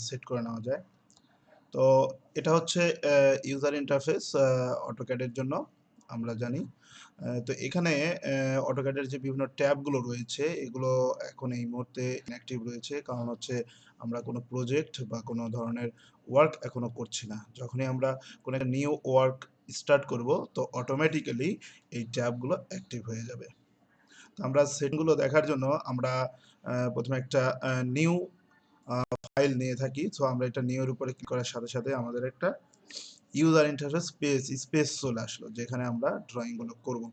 Set করে নেওয়া যায়। তো এটা হচ্ছে ইউজার ইন্টারফেস অটোক্যাডের জন্য আমরা জানি। তো এখানে অটোক্যাডের যে বিভিন্ন ট্যাবগুলো রয়েছে এগুলো এখন এই মুহূর্তে ইনঅ্যাক্টিভ রয়েছে, কারণ হচ্ছে আমরা কোনো প্রজেক্ট বা কোনো ধরনের ওয়ার্ক এখনো করছি না। যখনই আমরা কোনো একটা নিউ ওয়ার্ক স্টার্ট করব তো অটোমেটিক্যালি এই ট্যাবগুলো অ্যাক্টিভ হয়ে যাবে। তো আমরা সেটগুলো দেখার জন্য আমরা প্রথমে একটা নিউ ফাইল নিয়ে থাকি। সো আমরা এটা নিউ এর উপরে ক্লিক করার সাথে সাথে আমাদের একটা ইউজার ইন্টারফেস স্পেস চলে আসলো, যেখানে আমরা ড্রয়িং গুলো করব।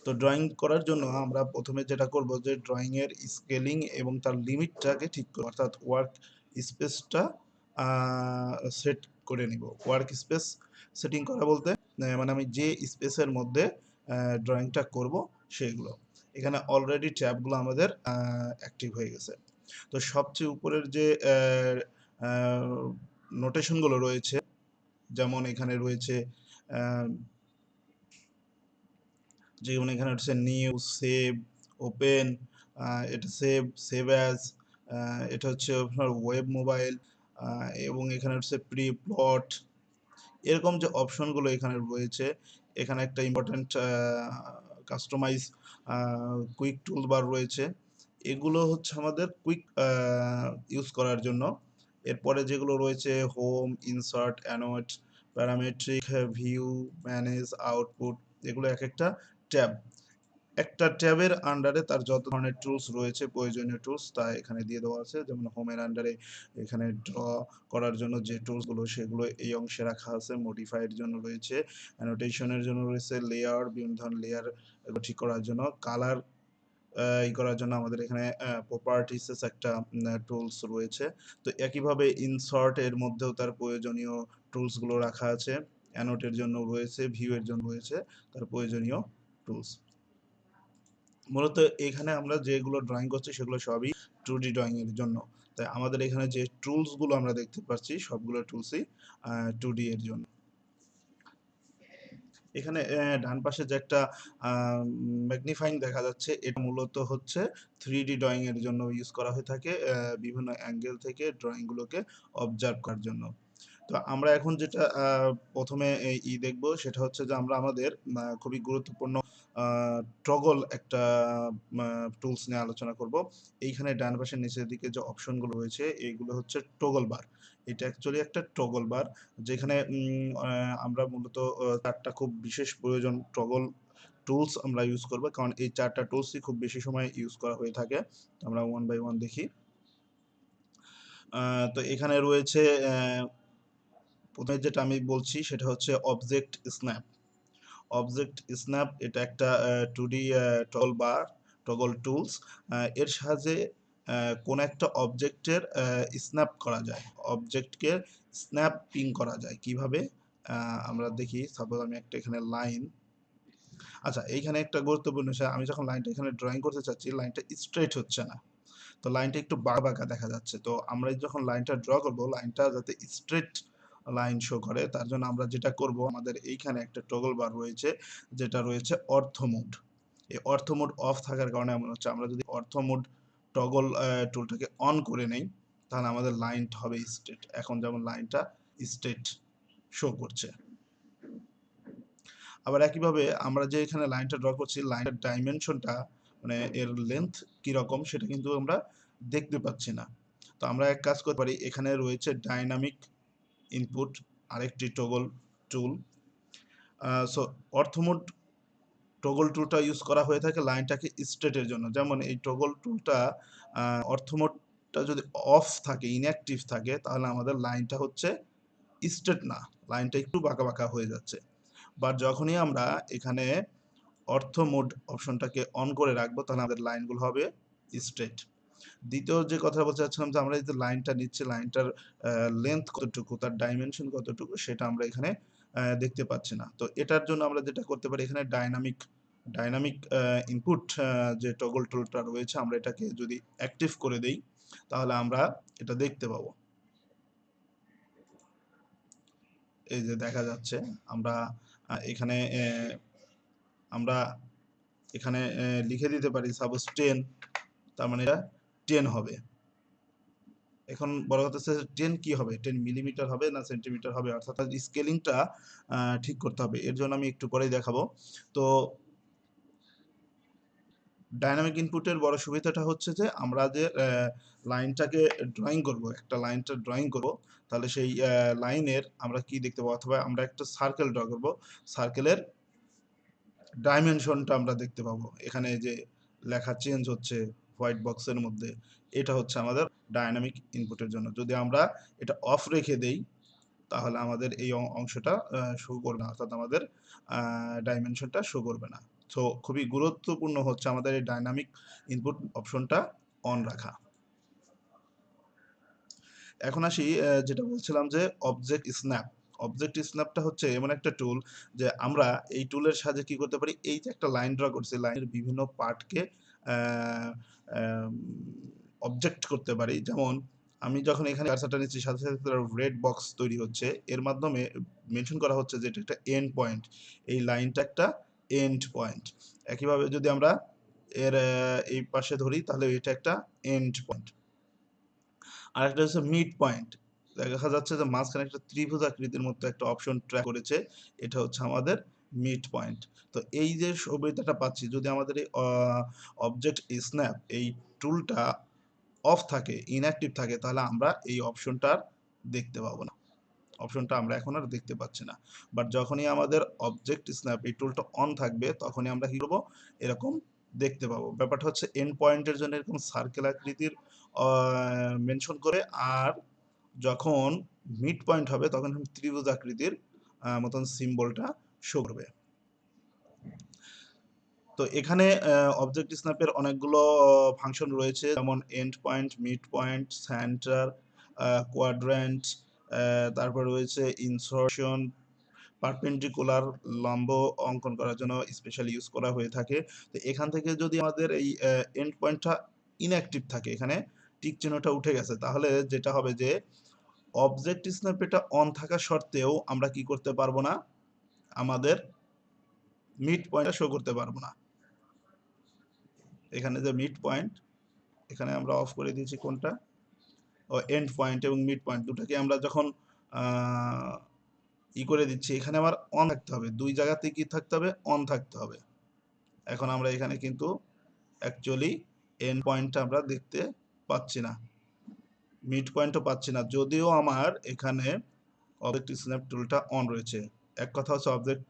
তো ড্রয়িং করার জন্য আমরা প্রথমে যেটা করব যে ড্রয়িং এর স্কেলিং এবং তার লিমিটটাকে ঠিক করব, অর্থাৎ ওয়ার্ক স্পেসটা সেট করে নিব। ওয়ার্ক স্পেস সেটিং করা বলতে মানে আমি যে স্পেসের মধ্যে ড্রয়িংটা করব সেগুলো। এখানে অলরেডি ট্যাবগুলো আমাদের অ্যাক্টিভ হয়ে গেছে। তো সবচেয়ে উপরের যে নোটেশনগুলো রয়েছে, যেমন এখানে রয়েছে যেমন এখানে হচ্ছে নিউ, সেভ, ওপেন, এটা সেভ অ্যাজ, এটা হচ্ছে আপনার ওয়েব মোবাইল, এবং এখানে হচ্ছে প্রি প্লট, এরকম যে অপশনগুলো এখানে রয়েছে। এখানে একটা ইম্পর্টেন্ট কাস্টমাইজ কুইক টুল বার রয়েছে। এগুলো হচ্ছে আমাদের কুইক ইউজ করার জন্য। এরপরে যেগুলো রয়েছে home, insert, anode, parametric, view, manage, output, এগুলো এক একটা ট্যাব। একটা ট্যাবের আন্ডারে তার যত ধরনের টুলস রয়েছে, প্রয়োজনীয় টুলস তা এখানে দিয়ে দেওয়া আছে। যেমন হোমের আন্ডারে এখানে ড্র করার জন্য যে টুলসগুলো সেগুলো এই অংশে রাখা আছে। মডিফাইয়ের জন্য রয়েছে, অ্যানোটেশনের জন্য রয়েছে, লেয়ার, বিভিন্ন ধরনের লেয়ার এগুলো ঠিক করার জন্য, কালার ই করার জন্য আমাদের এখানে প্রপার্টিসেস একটা টুলস রয়েছে। তো একইভাবে ইনসার্ট এর মধ্যেও তার প্রয়োজনীয় টুলসগুলো রাখা আছে। অ্যানোটের জন্য রয়েছে, ভিউ এর জন্য রয়েছে তার প্রয়োজনীয় টুলস। মূলত এখানে আমরা যেগুলো ড্রয়িং করছি সেগুলো সবই 2D ড্রয়িং এর জন্য। তাই আমাদের এখানে যে টুলস গুলো আমরা দেখতে পাচ্ছি সবগুলো টুলসই 2D এর জন্য। এখানে ডান পাশে যে একটা ম্যাগনিফাইং দেখা যাচ্ছে, এটা মূলত হচ্ছে 3D ড্রয়িং এর জন্য ইউজ করা হয়ে থাকে, বিভিন্ন অ্যাঙ্গেল থেকে ড্রয়িং গুলোকে অবজার্ভ করার জন্য। তো আমরা এখন যেটা প্রথমে দেখব সেটা হচ্ছে যে আমরা আমাদের খুবই গুরুত্বপূর্ণ টগল একটা টুলস নিয়ে আলোচনা করব। এইখানে ডান পাশের নিচের দিকে যে অপশনগুলো রয়েছে এইগুলো হচ্ছে টগল বার। এটা অ্যাকচুয়ালি একটা টগল বার, যেখানে আমরা মূলত চারটা খুব বিশেষ প্রয়োজন টগল টুলস আমরা ইউজ করব, কারণ এই চারটা টুলসই খুব বেশি সময় ইউজ করা হয়ে থাকে। তো আমরা ওয়ান বাই ওয়ান দেখি। তো এখানে রয়েছে প্রথমে যেটা আমি বলছি সেটা হচ্ছে অবজেক্ট স্ন্যাপ। অবজেক্ট স্ন্যাপ এটা একটা 2D টগল টুলস। এর সাহায্যে কোন একটা অবজেক্টের স্ন্যাপ করা যায়, অবজেক্টকে স্ন্যাপিং করা যায় কিভাবে আমরা দেখি। সাপোজ আমি একটা এখানে লাইন, আচ্ছা এইখানে একটা গুরুত্বপূর্ণ বিষয়, আমি যখন লাইনটা এখানে ড্রয়িং করতে চাচ্ছি লাইনটা স্ট্রেট হচ্ছে না, তো লাইনটা একটু বাঁকা বাঁকা দেখা যাচ্ছে। তো আমরা যখন লাইনটা ড্র করব, লাইনটা যাতে স্ট্রেট লাইন শো করে তার জন্য আমরা যেটা করব, আমাদের এইখানে একটা টগল বার রয়েছে যেটা রয়েছে অর্থ মোড। এই অর্থ মোড অফ থাকার কারণে এমন হচ্ছে, আমরা যদি অর্থ মোড টগল টুলটাকে অন করে নেই তাহলে আমাদের লাইনটা হবে স্ট্রেট। এখন যেমন লাইনটা স্ট্রেট শো করছে। আবার একইভাবে আমরা যে এখানে লাইনটা ড্র করছি, লাইনের ডাইমেনশনটা মানে এর লেন্থ কি রকম সেটা কিন্তু আমরা দেখতে পাচ্ছি না। তো আমরা এক কাজ করতে পারি, এখানে রয়েছে ডাইনামিক ইনপুট, আরেকটি টগল টুল। সো অর্থমোড টগল টুলটা ইউজ করা হয়ে থাকে লাইনটাকে স্ট্রেটের জন্য। যেমন এই টগল টুলটা অর্থমোডটা যদি অফ থাকে, ইনঅ্যাক্টিভ থাকে, তাহলে আমাদের লাইনটা হচ্ছে স্ট্রেট না, লাইনটা একটু বাঁকা বাঁকা হয়ে যাচ্ছে। বাট যখনই আমরা এখানে অর্থ মোড অপশনটাকে অন করে রাখবো তাহলে আমাদের লাইনগুলো হবে স্ট্রেট। দ্বিতীয় যে কথা বলতে চাচ্ছিলাম যে আমরা এই যে লাইনটা নিচ্ছি, লাইনটার লেন্থ কতটুকু, তার ডাইমেনশন কতটুকু সেটা আমরা এখানে দেখতে পাচ্ছি না। তো এটার জন্য আমরা যেটা করতে পারি, এখানে ডাইনামিক ইনপুট যে টগল টুলটা রয়েছে আমরা এটাকে যদি অ্যাক্টিভ করে দেই তাহলে আমরা এটা দেখতে পাবো। এই যে দেখা যাচ্ছে আমরা এখানে আমরা এখানে লিখে দিতে পারি সাপোজ 10, তার মানে এটা 10 হবে। এখন বড় কথা হচ্ছে 10 কি হবে, 10 মিলিমিটার হবে না সেন্টিমিটার হবে, অর্থাৎ স্কেলিংটা ঠিক করতে হবে। এর জন্য আমি একটু পরেই দেখাবো। তো ডাইনামিক ইনপুটের বড় সুবিধাটা হচ্ছে যে আমরা যে লাইনটাকে ড্রয়িং করব, একটা লাইনটা ড্রয়িং করব, তাহলে সেই লাইনের আমরা কি দেখতে পাবো, অথবা আমরা একটা সার্কেল ড্র করব, সার্কেলের ডাইমেনশনটা আমরা দেখতে পাবো। এখানে যে লেখা চেঞ্জ হচ্ছে হোয়াইট বক্সের মধ্যে, এটা হচ্ছে আমাদের ডাইনামিক ইনপুটের জন্য। যদি আমরা এটা অফ রেখে দেই তাহলে আমাদের এই অংশটা শো করবে না, অর্থাৎ আমাদের ডাইমেনশনটা শো করবে না। সো খুবই গুরুত্বপূর্ণ হচ্ছে আমাদের এই ডাইনামিক ইনপুট অপশনটা অন রাখা। এখন আসি যেটা বলছিলাম যে অবজেক্ট স্ন্যাপ। অবজেক্ট স্ন্যাপটা হচ্ছে এমন একটা টুল যে আমরা এই টুলের সাহায্যে কি করতে পারি, এই যে একটা লাইন ড্র করছি, লাইনের বিভিন্ন পার্টকে অবজেক্ট করতে পারি। যেমন আমি যখন এখানে কার্সারটা নিচ্ছি, সাথে সাথে রেড বক্স তৈরি হচ্ছে, এর মাধ্যমে মেনশন করা হচ্ছে যে এটা একটা এন্ড পয়েন্ট, এই লাইনটা একটা এন্ড পয়েন্ট। একইভাবে যদি আমরা এর এই পাশে ধরি তাহলে এটা একটা এন্ড পয়েন্ট। আরেকটা হচ্ছে মিড পয়েন্ট। দেখা যাচ্ছে যে মাঝখানে একটা ত্রিভুজ আকৃতির মতো একটা অপশন ট্র্যাক করেছে, এটা হচ্ছে আমাদের মিড পয়েন্ট। তো এই যে সুবিধাটা পাচ্ছি, যদি আমাদের এই অবজেক্ট স্ন্যাপ এই টুলটা অফ থাকে, ইনঅ্যাক্টিভ থাকে, তাহলে আমরা এই অপশনটা দেখতে পাবো না, অপশনটা আমরা এখন আর দেখতে পাচ্ছি না। বাট যখনই আমাদের অবজেক্ট স্ন্যাপ এই টুলটা অন থাকবে, তখনই আমরা কি করবো, এরকম দেখতে পাবো। ব্যাপারটা হচ্ছে এন্ড পয়েন্টের জন্য এরকম সার্কেল আকৃতির মেনশন করে, আর যখন মিড পয়েন্ট হবে তখন ত্রিভুজ আকৃতির মতন সিম্বলটা শো করবে। তো এখানে অবজেক্ট স্ন্যাপের অনেকগুলো ফাংশন রয়েছে, যেমন end point, mid point, centre, quadrant, তারপর রয়েছে ইনসার্শন, পারপেন্ডিকুলার, লম্ব অঙ্কন করার জন্য স্পেশালি ইউজ করা হয়ে থাকে। তো এখান থেকে যদি আমাদের এই এন্ড পয়েন্টটা ইনঅ্যাক্টিভ থাকে, এখানে টিক চিহ্নটা উঠে গেছে, তাহলে যেটা হবে যে অবজেক্ট স্ন্যাপ এটা অন থাকা সত্ত্বেও আমরা কি করতে পারবো না, আমাদের মিড পয়েন্টটা শো করতে পারবো না। এখানে যে মিড পয়েন্ট, এখানে আমরা অফ করে দিয়েছি কোনটা, ও এন্ড পয়েন্ট এবং মিড পয়েন্ট দুটাকে আমরা যখন করে দিচ্ছি, এখানে আমার অন থাকতে হবে, দুই জায়গাতে কি থাকতে হবে, অন থাকতে হবে। এখন আমরা এখানে কিন্তু অ্যাকচুয়ালি এন্ড পয়েন্টটা আমরা দেখতে পাচ্ছি না, মিড পয়েন্টও পাচ্ছি না, যদিও আমার এখানে অবজেক্ট স্ন্যাপ টুলটা অন রয়েছে। এক কথা হচ্ছে অবজেক্ট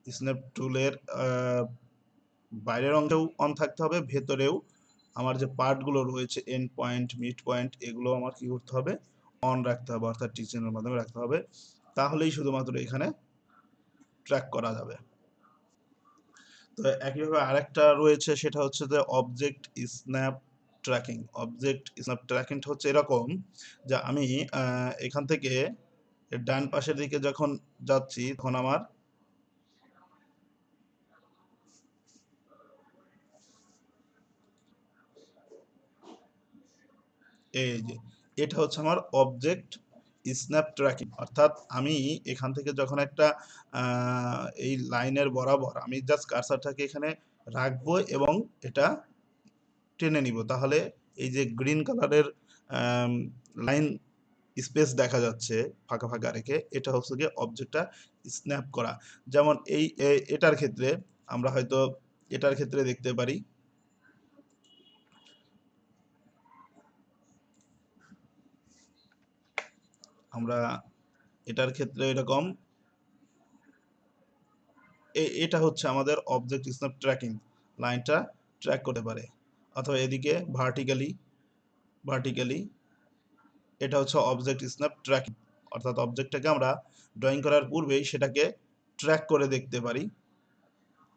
স্ন্যাপ টুলের বাইরের অংশেও অন থাকতে হবে, ভেতরেও আমার যে পার্টগুলো রয়েছে এন্ড পয়েন্ট, মিড পয়েন্ট, এগুলো আমার কি করতে হবে, অন রাখতে হবে, অর্থাৎ টিচিংয়ের মাধ্যমে রাখতে হবে, তাহলেই শুধুমাত্র এখানে ট্র্যাক করা যাবে। তো একইভাবে আরেকটা রয়েছে, সেটা হচ্ছে যে object snap tracking. Object snap ট্র্যাকিংটা হচ্ছে এরকম যে আমি এখান থেকে ডান পাশের দিকে যখন যাচ্ছি, তখন আমার এই যে এটা হচ্ছে আমার অবজেক্ট স্ন্যাপ ট্র্যাকিং, অর্থাৎ আমি এখান থেকে যখন একটা এই লাইনের বরাবর আমি জাস্ট কার্সারটাকে এখানে রাখবো এবং এটা টেনে নিব, তাহলে এই যে গ্রিন কালারের লাইন স্পেস দেখা যাচ্ছে ফাঁকা ফাঁকা রেখে, এটা হচ্ছে গিয়ে অবজেক্টটা স্ন্যাপ করা। যেমন এটার ক্ষেত্রে আমরা হয়তো এটার ক্ষেত্রে দেখতে পারি, আমরা এটার ক্ষেত্রে এরকম এটা হচ্ছে আমাদের অবজেক্ট স্ন্যাপ ট্র্যাকিং, লাইনটা ট্র্যাক করতে পারে। অথবা এদিকে ভার্টিক্যালি, ভার্টিক্যালি এটা হচ্ছে অবজেক্ট স্ন্যাপ ট্র্যাকিং, অর্থাৎ অবজেক্টটাকে আমরা ড্রয়িং করার পূর্বেই সেটাকে ট্র্যাক করে দেখতে পারি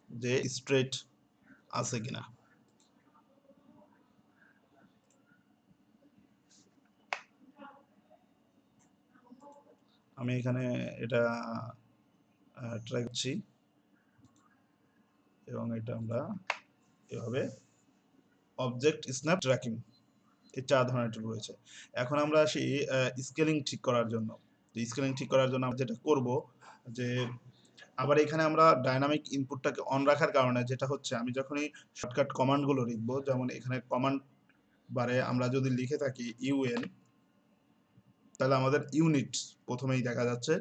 যে স্ট্রেট আছে কিনা। আমি এখানে এটা ট্রাই করছি এবং এটা আমরা এভাবে অবজেক্ট স্ন্যাপ ট্র্যাকিং, এই 4 ধরনের টুল রয়েছে। এখন আমরা আসি স্কেলিং ঠিক করার জন্য। তো স্কেলিং ঠিক করার জন্য আমরা যেটা করব যে আবার এখানে আমরা ডাইনামিক ইনপুটটাকে অন রাখার কারণে যেটা হচ্ছে, আমি যখনই শর্টকাট কমান্ডগুলো লিখবো, যেমন এখানে কমান্ড বারে আমরা যদি লিখে থাকি ইউএন, তাহলে আমাদের ইউনিটস প্রথমেই দেখা যাচ্ছে।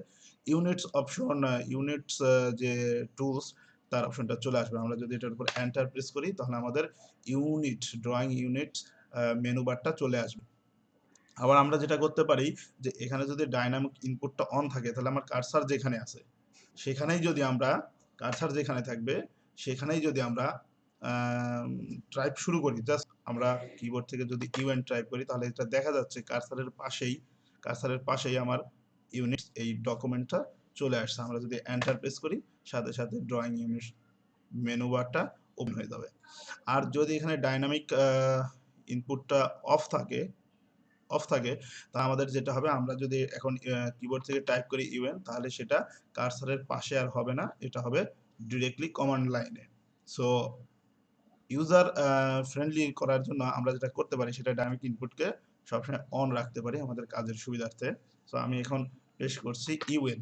ইউনিটস অপশন, ইউনিটস যে টুলস তার অপশনটা চলে আসবে। আমরা যদি এটার উপর এন্টার প্রেস করি তাহলে আমাদের ইউনিট, ড্রয়িং ইউনিট মেনু বারটা চলে আসবে। আবার আমরা যেটা করতে পারি যে এখানে যদি ডাইনামিক ইনপুটটা অন থাকে তাহলে আমার কার্সার যেখানে আছে সেখানেই যদি আমরা, কার্সার যেখানে থাকবে সেখানেই যদি আমরা টাইপ শুরু করি, জাস্ট আমরা কিবোর্ড থেকে যদি ইউএন টাইপ করি তাহলে এটা দেখা যাচ্ছে কার্সারের পাশেই আমার ইউনিট এই ডকুমেন্টটা চলে আসছে। আমরা যদি এন্টার প্রেস করি সাথে সাথে ড্রয়িং ইউনিট মেনু বারটা ওপেন হয়ে যাবে। আর যদি এখানে ডাইনামিক ইনপুটটা অফ থাকে, তা আমাদের যেটা হবে, আমরা যদি এখন কিবোর্ড থেকে টাইপ করি ইউএন তাহলে সেটা কার্সারের পাশে আর হবে না, এটা হবে ডিরেক্টলি কমান্ড লাইনে। সো ইউজার ফ্রেন্ডলি করার জন্য আমরা যেটা করতে পারি সেটা ডাইনামিক ইনপুটকে সবসময় অন রাখতে পারি আমাদের কাজের সুবিধার্থে। সো আমি এখন পেশ করছি ইউএন,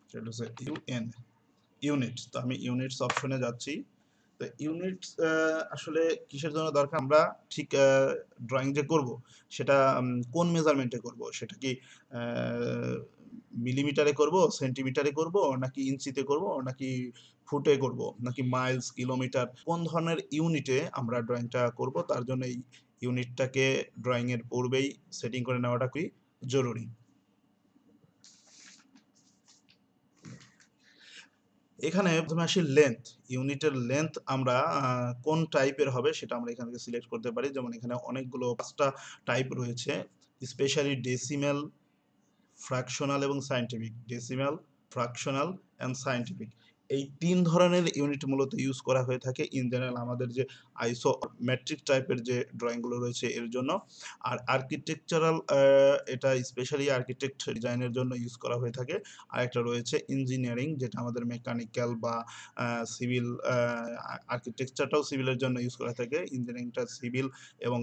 সেটা হচ্ছে ইউএন, ইউনিট। তো আমি ইউনিটস অপশনে যাচ্ছি। তো ইউনিটস আসলে কিসের জন্য দরকার, আমরা ঠিক ড্রয়িং যে করব সেটা কোন মেজারমেন্টে করব, সেটা কি মিলিমিটারে করব, সেন্টিমিটারে করব, নাকি ইঞ্চিতে করব, নাকি ফুটে করব, নাকি মাইলস, কিলোমিটার, কোন ধরনের ইউনিটে আমরা ড্রয়িংটা করব, তার জন্য এই ইউনিটটাকে ড্রয়িং এর পূর্বেই সেটিং করে নেওয়াটা খুবই জরুরি। এখানে প্রথমে আসি লেন্থ। ইউনিটের লেন্থ আমরা কোন টাইপের হবে সেটা আমরা এখান থেকে সিলেক্ট করতে পারি। যেমন এখানে অনেকগুলো 5টা টাইপ রয়েছে, স্পেশালি ডেসিমেল, ফ্র্যাকশনাল এবং scientific. Decimal, fractional and scientific, এই 3 ধরনের ইউনিট মূলত ইউজ করা হয়ে থাকে ইন জেনারেল আমাদের যে আইসো মেট্রিক টাইপের যে ড্রয়িংগুলো রয়েছে এর জন্য। আর আর্কিটেকচারাল, এটা স্পেশালি আর্কিটেক্ট ডিজাইনের জন্য ইউজ করা হয়ে থাকে। আর একটা রয়েছে ইঞ্জিনিয়ারিং, যেটা আমাদের মেকানিক্যাল বা সিভিল, আর্কিটেকচারটাও সিভিলের জন্য ইউজ করা থাকে, ইঞ্জিনিয়ারিংটা সিভিল এবং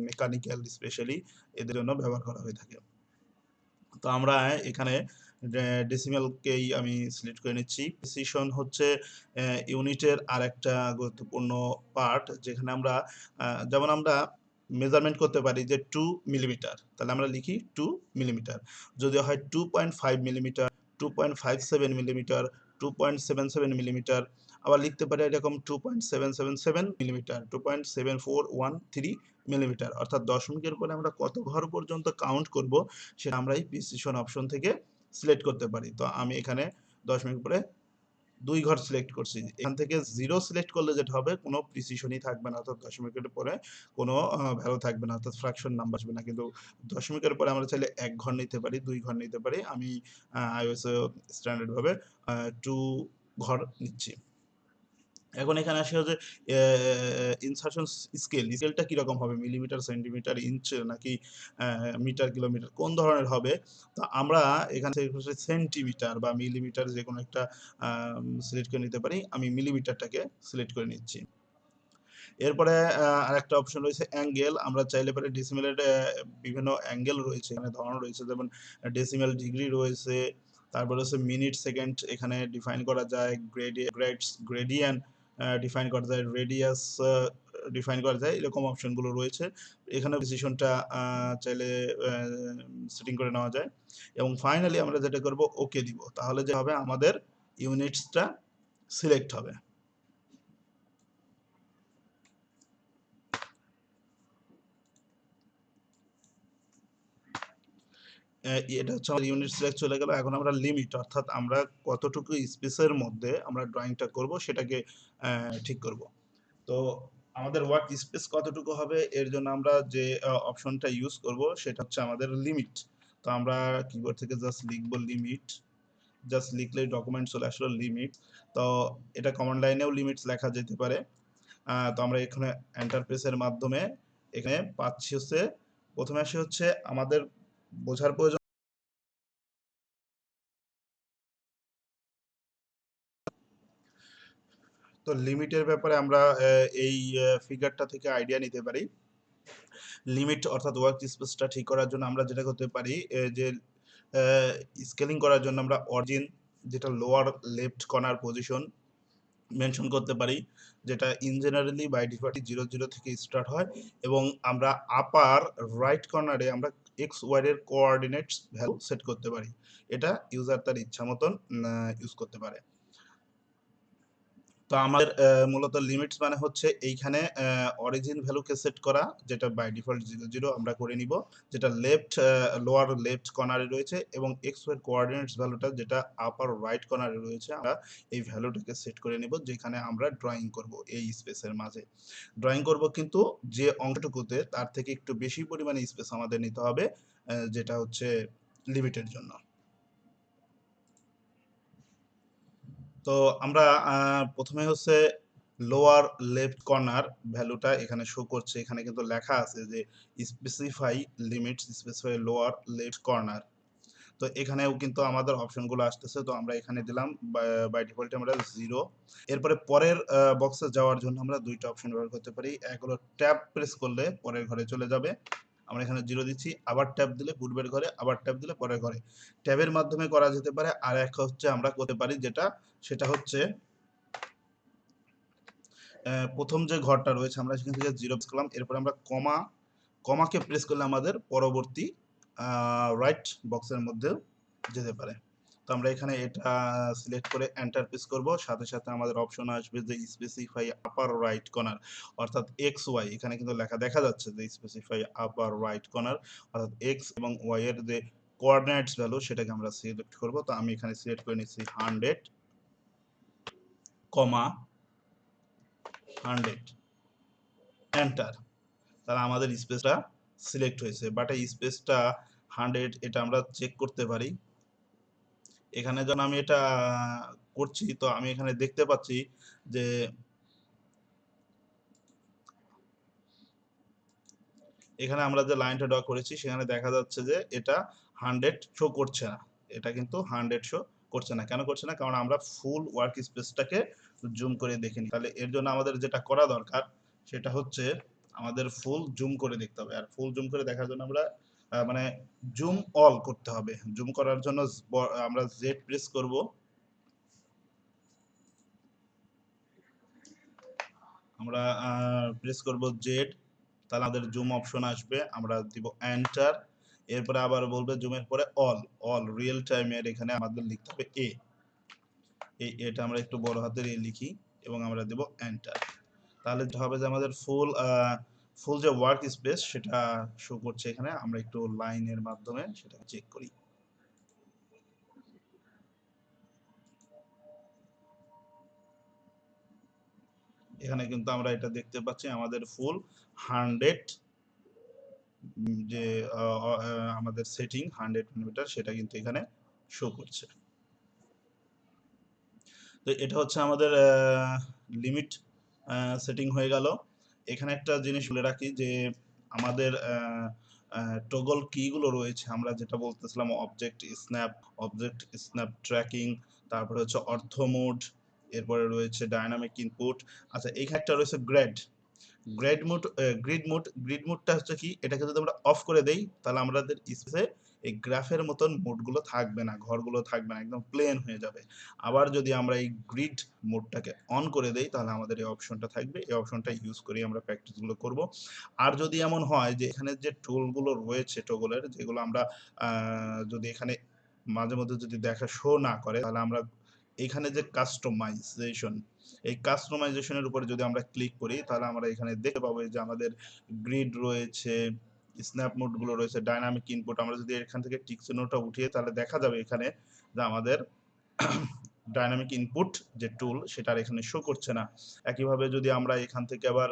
মেকানিক্যাল স্পেশালি এদের জন্য ব্যবহার করা হয়ে থাকে। তো আমরা এখানে ডেসিমেলকেই আমি সিলেক্ট করে নিচ্ছি। প্রিসিশন হচ্ছে ইউনিটের আর একটা গুরুত্বপূর্ণ পার্ট, যেখানে আমরা যেমন আমরা মেজারমেন্ট করতে পারি যে 2 মিলিমিটার, তাহলে আমরা লিখি 2 মিলিমিটার। যদি হয় 2.5 মিলিমিটার, 2.57 মিলিমিটার, 2.77 মিলিমিটার, আবার লিখতে পারি এরকম 2.777 মিলিমিটার, 2.7413 মিলিমিটার। অর্থাৎ দশমিকের পরে আমরা কত ঘর পর্যন্ত কাউন্ট করব সেটা আমরা এই প্রিসিশন অপশন থেকে সিলেক্ট করতে পারি। তো আমি এখানে দশমিক পরে 2 ঘর সিলেক্ট করছি। এখান থেকে 0 সিলেক্ট করলে যেটা হবে, কোনো প্রিসিশনই থাকবে না, অর্থাৎ দশমিকের পরে কোনো ভ্যালু থাকবে না, অর্থাৎ ফ্র্যাকশন নাম্বার আসবে না। কিন্তু দশমিকের পরে আমরা চাইলে 1 ঘর নিতে পারি, 2 ঘর নিতে পারি। আমি iOS স্ট্যান্ডার্ড ভাবে 2 ঘর নিচ্ছি। এখন এখানে আসে হচ্ছে ইনসার্শন স্কেল। স্কেলটা কিরকম হবে, মিলিমিটার, সেন্টিমিটার, ইঞ্চ, নাকি মিটার, কিলোমিটার, কোন ধরনের হবে? তো আমরা এখান থেকে সেন্টিমিটার বা মিলিমিটার যে কোনো একটা সিলেক্ট করে নিতে পারি। আমি মিলিমিটারটাকে সিলেক্ট করে নিচ্ছি। এরপরে আরেকটা অপশন রয়েছে অ্যাঙ্গেল। আমরা চাইলে পরে ডেসিমেলের বিভিন্ন অ্যাঙ্গেল রয়েছে, এখানে ধরন রয়েছে, যেমন ডেসিমেল ডিগ্রি রয়েছে, তারপরে হচ্ছে মিনিট, সেকেন্ড এখানে ডিফাইন করা যায়, গ্রেডিয়ান ডিফাইন করা যায়, রেডিয়াস ডিফাইন করা যায়, এরকম অপশনগুলো রয়েছে। এখানে প্রিসিশনটা চাইলে সেটিং করে নেওয়া যায়। এবং ফাইনালি আমরা যেটা করব, ওকে দিব, তাহলে যে হবে আমাদের ইউনিটসটা সিলেক্ট হবে। এটা হচ্ছে আমাদের ইউনিট সিলেক্ট চলে গেল। এখন আমরা লিমিট, অর্থাৎ আমরা কতটুকু স্পেসের মধ্যে আমরা ড্রয়িংটা করব সেটাকে ঠিক করব। তো আমাদের ওয়ার্ক স্পেস কতটুকু হবে এর জন্য আমরা যে অপশনটা ইউজ করব সেটা হচ্ছে আমাদের লিমিট। তো আমরা কিবোর্ড থেকে জাস্ট লিখব লিমিট, জাস্ট লিখলেই ডকুমেন্ট চলে আসলো লিমিট। তো এটা কমান্ড লাইনেও লিমিটস লেখা যেতে পারে। তো আমরা এখানে এন্টার প্রেসের মাধ্যমে এখানে পাচ্ছি হচ্ছে, প্রথমে আসে হচ্ছে আমাদের বোঝার প্রয়োজন। তো লিমিটের ব্যাপারে আমরা এই ফিগারটা থেকে আইডিয়া নিতে পারি। লিমিট অর্থাৎ ওয়ার্ক স্পেসটা ঠিক করার জন্য আমরা যেটা করতে পারি, যে স্কেলিং করার জন্য আমরা অরিজিন, যেটা lower left corner position, mention করতে পারি, যেটা ইন জেনারেলি বাই ডিফল্ট 00 থেকে স্টার্ট হয়, এবং আমরা আপার রাইট কর্নারে আমরা এক্স ওয়াই এর কোঅর্ডিনেটস ভ্যালু সেট করতে পারি। এটা ইউজার তার ইচ্ছা মতন ইউজ করতে পারে। তো আমাদের মূলত লিমিটস মানে হচ্ছে এইখানে অরিজিন ভ্যালুকে সেট করা, যেটা বাই ডিফল্ট 00 আমরা করে নিব, যেটা লোয়ার লেফট কর্নারে রয়েছে, এবং এক্স ওয়াই কোঅর্ডিনেটস ভ্যালুটা যেটা আপার রাইট কর্নারে রয়েছে, আমরা এই ভ্যালুটাকে সেট করে নিব, যেখানে আমরা ড্রয়িং করব এই স্পেসের মাঝে। ড্রয়িং করব কিন্তু যে অংশটুকুতে তার থেকে একটু বেশি পরিমাণে স্পেস আমাদের নিতে হবে, যেটা হচ্ছে লিমিটের জন্য। তো আমরা প্রথমে হচ্ছে লোয়ার লেফট কর্নার ভ্যালুটা এখানে শো করছে, এখানে কিন্তু লেখা আছে যে specify limits specify lower left corner. তো এখানেও কিন্তু আমাদের অপশনগুলো আসতেছে, তো আমরা এখানে দিলাম বাই ডিফল্ট আমরা 0। এরপরে পরের বক্সে যাওয়ার জন্য আমরা দুইটা অপশন ব্যবহার করতে পারি। এক হলো ট্যাব প্রেস করলে পরের ঘরে চলে যাবে, আমরা এখানে 0 দিচ্ছি, আবার ট্যাব দিলে পূর্বের ঘরে, আবার ট্যাব দিলে পরের ঘরে। ট্যাবের মাধ্যমে করা যেতে পারে। আর এক হচ্ছে আমরা করতে পারি যেটা, সেটা হচ্ছে প্রথম যে ঘরটা রয়েছে আমরা সেখান থেকে 0 প্রেস করলাম, এরপরে আমরা কমাকে প্রেস করলে আমাদের পরবর্তী রাইট বক্সের মধ্যে যেতে পারে। তো আমরা এখানে এটা সিলেক্ট করে এন্টার প্রেস করব, সাথে সাথে আমাদের অপশন আসবে যে স্পেসিফাই আপার রাইট কর্নার, অর্থাৎ এক্স ওয়াই। এখানে কিন্তু লেখা দেখা যাচ্ছে যে স্পেসিফাই আপার রাইট কর্নার, অর্থাৎ এক্স এবং ওয়াই এর যে কোঅর্ডিনেটস ভ্যালু সেটাকে আমরা সিলেক্ট করব। তো আমি এখানে সিলেক্ট করে নিচ্ছি 100, 100, এন্টার। তাহলে আমাদের স্পেসটা সিলেক্ট হয়েছে, বাট এই স্পেসটা 100 এটা আমরা চেক করতে পারি। এখানে যখন আমি এটা করছি, তো আমি এখানে দেখতে পাচ্ছি যে এখানে আমরা যে লাইনটা ড্র করেছি সেখানে দেখা যাচ্ছে যে এটা 100 শো করছে না। এটা কিন্তু 100 শো করছে না। কেন করছে না? কারণ আমরা ফুল ওয়ার্ক স্পেসটাকে জুম করে দেখিনি। তাহলে এর জন্য আমাদের যেটা করা দরকার সেটা হচ্ছে আমাদের ফুল জুম করে দেখতে হবে। আর ফুল জুম করে দেখার জন্য আমরা মানে জুম অল করতে হবে। জুম করার জন্য আমরা জেড প্রেস করব। আমরা প্রেস করব জেড, তাহলে আমাদের জুম অপশন আসবে, আমরা দিব এন্টার। এরপরে আবার বলবে জুমের পরে অল, অল রিয়েল টাইমের এখানে আমাদের লিখতে হবে এ। এই এটা আমরা একটু বড় হাতের এ লিখি এবং আমরা দেব এন্টার। তাহলে হবে যে আমাদের ফুল যে ওয়ার্ক স্পেস সেটা শো করছে এখানে। আমরা একটু লাইনের মাধ্যমে সেটা চেক করি। এখানে কিন্তু আমরা এটা দেখতে পাচ্ছি আমাদের ফুল 100 যে আমাদের সেটিং 100 মিলিমিটার সেটা কিন্তু এখানে শো করছে। তো এটা হচ্ছে আমাদের লিমিট সেটিং হয়ে গেল। এখানে একটা জিনিস বলে রাখি যে আমাদের টগল কিগুলো রয়েছে, আমরা যেটা বলতেছিলাম অবজেক্ট স্ন্যাপ ট্র্যাকিং, তারপরে হচ্ছে অর্থ মোড, এরপরে রয়েছে ডায়নামিক ইনপুট। আচ্ছা, এখানে একটা রয়েছে গ্রিড মোডটা হচ্ছে কি, এটাকে যদি আমরা অফ করে দেই তাহলে আমাদের স্পেসে এই গ্রাফের মতন মোডগুলো থাকবে না, ঘরগুলো থাকবে না, একদম প্লেন হয়ে যাবে। আবার যদি আমরা এই গ্রিড মোডটাকে অন করে দেই তাহলে আমাদের এই অপশনটা থাকবে। এই অপশনটা ইউজ করি আমরা প্র্যাকটিসগুলো করব। আর যদি এমন হয় যে এখানে যে টুলগুলো রয়েছে টগলের, যেগুলো আমরা যদি এখানে মাঝে মধ্যে যদি দেখা শো না করে, তাহলে আমরা এখানে যে এই কাস্টমাইজেশনের উপরে যদি আমরা ক্লিক করি তাহলে আমরা এখানে দেখতে পাবো যে আমাদের গ্রিড রয়েছে, স্ন্যাপ মোড গুলো রয়েছে, ডাইনামিক ইনপুট। আমরা যদি এখান থেকে টিক চিহ্নটা উঠিয়ে তাহলে দেখা যাবে এখানে যে আমাদের ডাইনামিক ইনপুট যে টুল সেটা আর এখানে শো করছে না। একইভাবে যদি আমরা এখান থেকে আবার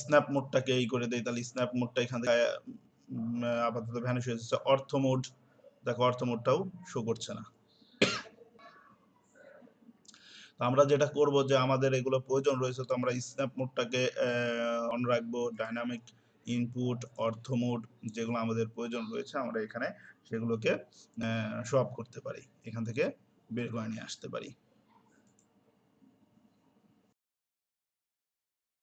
স্ন্যাপ মোডটাকে এই করে দেই তাহলে স্ন্যাপ মোডটা এখান থেকে আপাতত ভ্যানিশ হয়ে যাচ্ছে। অর্থ মোড, দেখো অর্থ মোডটাও শো করছে না। তো আমরা যেটা করব যে আমাদের এগুলো প্রয়োজন রয়েছে, তো আমরা স্ন্যাপ মোডটাকে অন রাখবো, ডাইনামিক ইনপুট, অর্থ মোড, যেগুলো আমাদের প্রয়োজন রয়েছে আমরা এখানে সেগুলোকে শো অফ করতে পারি, এখান থেকে বের করে নিয়ে আসতে পারি।